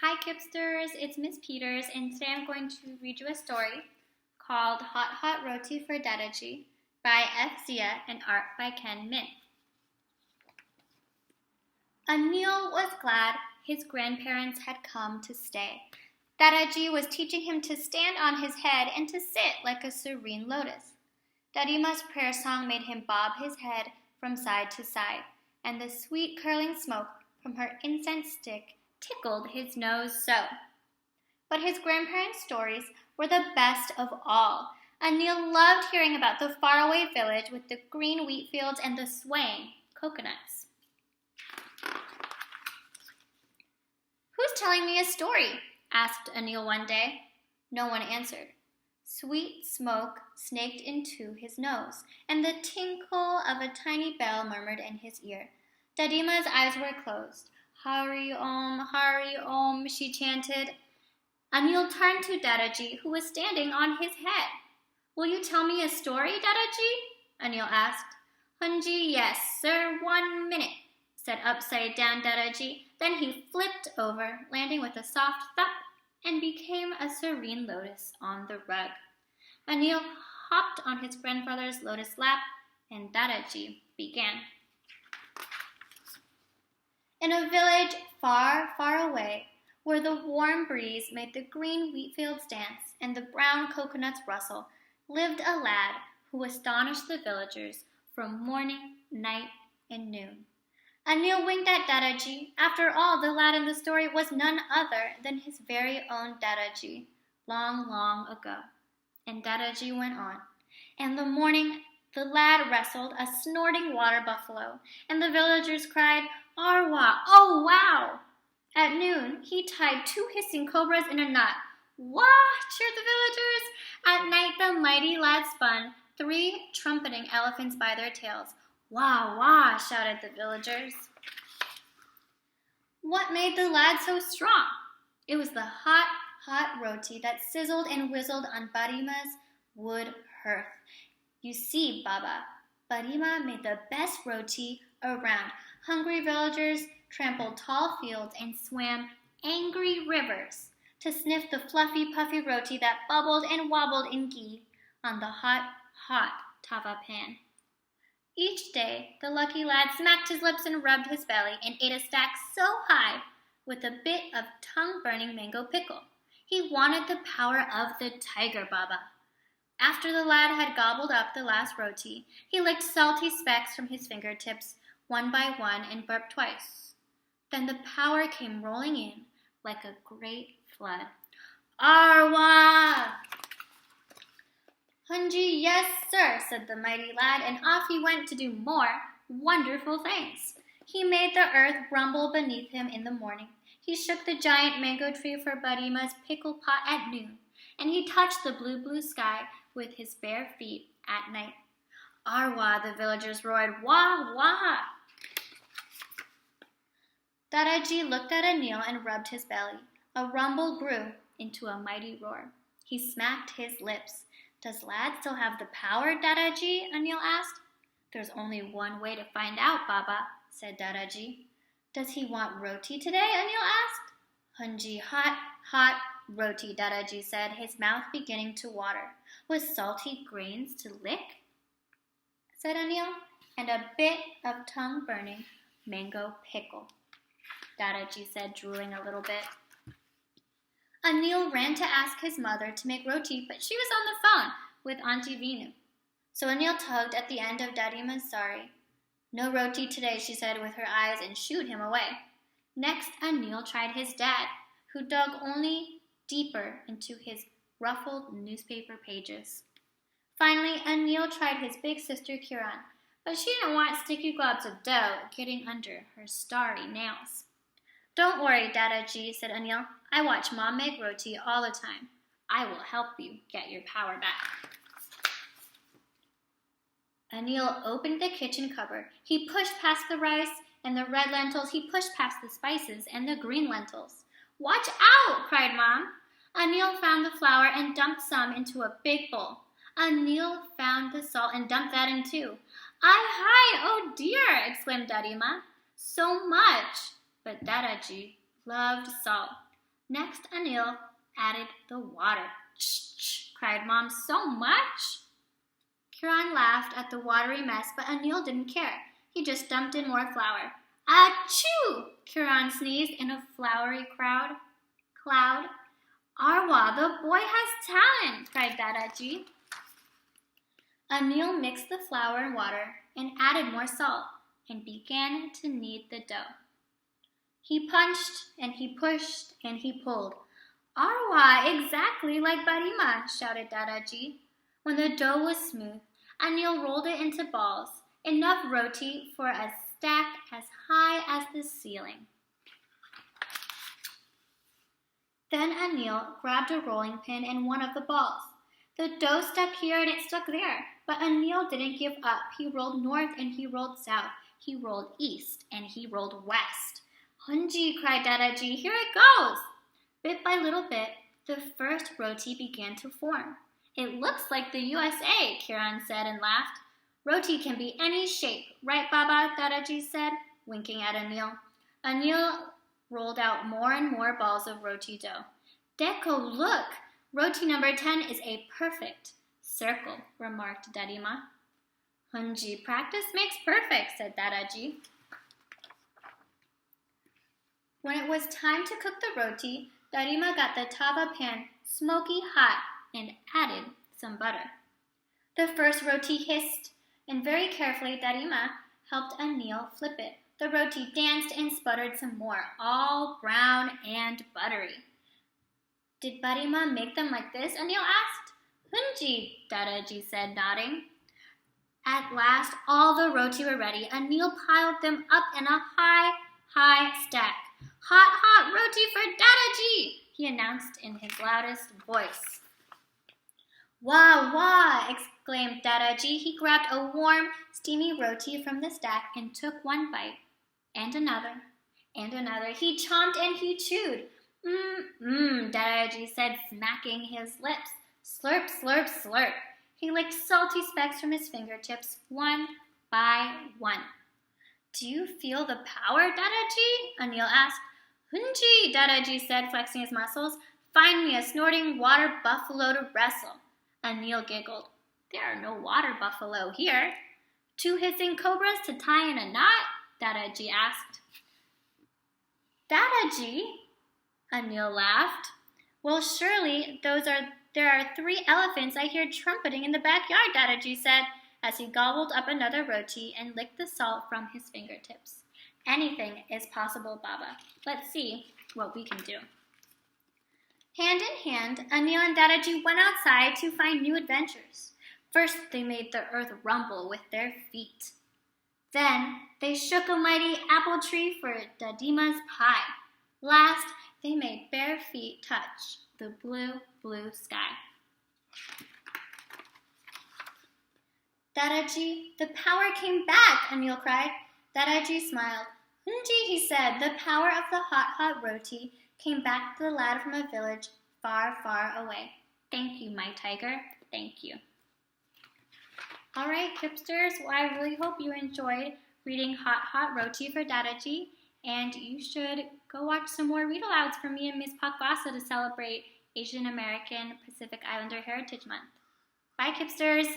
Hi Kipsters, it's Miss Peters, and today I'm going to read you a story called Hot Hot Roti for Dada-ji by F. Zia and art by Ken Min. Anil was glad his grandparents had come to stay. Dada-ji was teaching him to stand on his head and to sit like a serene lotus. Dadima's prayer song made him bob his head from side to side, and the sweet curling smoke from her incense stick tickled his nose so. But his grandparents' stories were the best of all. Anil loved hearing about the faraway village with the green wheat fields and the swaying coconuts. "Who's telling me a story?" asked Anil one day. No one answered. Sweet smoke snaked into his nose, and the tinkle of a tiny bell murmured in his ear. Dadima's eyes were closed. Hari Om, she chanted. Anil turned to Dada-ji, who was standing on his head. "Will you tell me a story, Dada-ji?" Anil asked. "Hunji, yes, sir, 1 minute," said upside-down Dada-ji. Then he flipped over, landing with a soft thump, and became a serene lotus on the rug. Anil hopped on his grandfather's lotus lap, and Dada-ji began. In a village far, far away, where the warm breeze made the green wheat fields dance and the brown coconuts rustle, lived a lad who astonished the villagers from morning, night, and noon. Anil winked at Dada-ji. After all, the lad in the story was none other than his very own Dada-ji, long, long ago. And Dada-ji went on. In the morning, the lad wrestled a snorting water buffalo, and the villagers cried, "Arwa, oh wow!" At noon, he tied 2 hissing cobras in a knot. "Wah!" cheered the villagers. At night, the mighty lad spun 3 trumpeting elephants by their tails. "Wah, wah!" shouted the villagers. What made the lad so strong? It was the hot, hot roti that sizzled and whizzled on Barima's wood hearth. You see, Baba, Barima made the best roti around. Hungry villagers trampled tall fields and swam angry rivers to sniff the fluffy, puffy roti that bubbled and wobbled in ghee on the hot, hot tava pan. Each day, the lucky lad smacked his lips and rubbed his belly and ate a stack so high with a bit of tongue-burning mango pickle. He wanted the power of the tiger Baba. After the lad had gobbled up the last roti, he licked salty specks from his fingertips one by one and burped twice. Then the power came rolling in like a great flood. "Arwa!" "Hunji, yes, sir," said the mighty lad, and off he went to do more wonderful things. He made the earth rumble beneath him in the morning. He shook the giant mango tree for Barima's pickle pot at noon, and he touched the blue, blue sky with his bare feet at night. "Arwa!" the villagers roared. "Wah, wah!" Dada-ji looked at Anil and rubbed his belly. A rumble grew into a mighty roar. He smacked his lips. "Does lad still have the power, Dada-ji?" Anil asked. "There's only one way to find out, Baba," said Dada-ji. "Does he want roti today?" Anil asked. "Hunji, hot, hot roti," Dada-ji said, his mouth beginning to water. "With salty grains to lick?" said Anil. "And a bit of tongue-burning mango pickle," Dada-ji said, drooling a little bit. Anil ran to ask his mother to make roti, but she was on the phone with Auntie Vinu. So Anil tugged at the end of Dadima's sari. "No roti today," she said with her eyes, and shooed him away. Next, Anil tried his dad, who dug only deeper into his ruffled newspaper pages. Finally, Anil tried his big sister Kiran, but she didn't want sticky globs of dough getting under her starry nails. "Don't worry, Dada-ji," said Anil. "I watch Mom make roti all the time. I will help you get your power back." Anil opened the kitchen cupboard. He pushed past the rice and the red lentils. He pushed past the spices and the green lentils. "Watch out!" cried Mom. Anil found the flour and dumped some into a big bowl. Anil found the salt and dumped that in too. "Hi, oh dear!" exclaimed Dadima. "So much!" But Dada-ji loved salt. Next, Anil added the water. Shh, cried Mom, so much? Kiran laughed at the watery mess, but Anil didn't care. He just dumped in more flour. Achoo! Kiran sneezed in a floury cloud. Arwa, the boy has talent, cried Dada-ji. Anil mixed the flour and water and added more salt and began to knead the dough. He punched and he pushed and he pulled. Arwa, exactly like Barima, shouted Dada-ji. When the dough was smooth, Anil rolled it into balls, enough roti for a stack as high as the ceiling. Then Anil grabbed a rolling pin and one of the balls. The dough stuck here and it stuck there, but Anil didn't give up. He rolled north and he rolled south. He rolled east and he rolled west. Hunji, cried Dada-ji, here it goes! Bit by little bit, the first roti began to form. It looks like the USA, Kiran said and laughed. Roti can be any shape, right, Baba? Dada-ji said, winking at Anil. Anil rolled out more and more balls of roti dough. Deko, look! Roti number 10 is a perfect circle, remarked Darima. Hunji, practice makes perfect, said Dada-ji. When it was time to cook the roti, Darima got the tava pan smoky hot and added some butter. The first roti hissed, and very carefully Darima helped Anil flip it. The roti danced and sputtered some more, all brown and buttery. Did Barima make them like this? Anil asked. Hunji, Dada-ji said, nodding. At last, all the roti were ready. Anil piled them up in a high stack. Hot roti for Dada-ji, he announced in his loudest voice. Wah, exclaimed Dada-ji. He grabbed a warm, steamy roti from the stack and took one bite, and another. He chomped and he chewed. Dada-ji said, smacking his lips. Slurp, slurp, slurp. He licked salty specks from his fingertips, one by one. Do you feel the power, Dada-ji? Anil asked. Hunji, Dada-ji said, flexing his muscles. Find me a snorting water buffalo to wrestle. Anil giggled. There are no water buffalo here. 2 hissing cobras to tie in a knot? Dada-ji asked. Dada-ji? Anil laughed. Well, surely there are 3 elephants I hear trumpeting in the backyard, Dada-ji said, as he gobbled up another roti and licked the salt from his fingertips. Anything is possible, Baba. Let's see what we can do. Hand in hand, Anil and Dada-ji went outside to find new adventures. First, they made the earth rumble with their feet. Then, they shook a mighty apple tree for Dadima's pie. Last, they made bare feet touch the blue, blue sky. Dada-ji, the power came back, Anil cried. Dada-ji smiled. Hunji, he said, the power of the hot roti came back to the lad from a village far, far away. Thank you, my tiger. Thank you. All right, Kipsters, well, I really hope you enjoyed reading Hot Roti for Dada-ji, and you should go watch some more read-alouds from me and Ms. Pakvasa to celebrate Asian American Pacific Islander Heritage Month. Bye, Kipsters.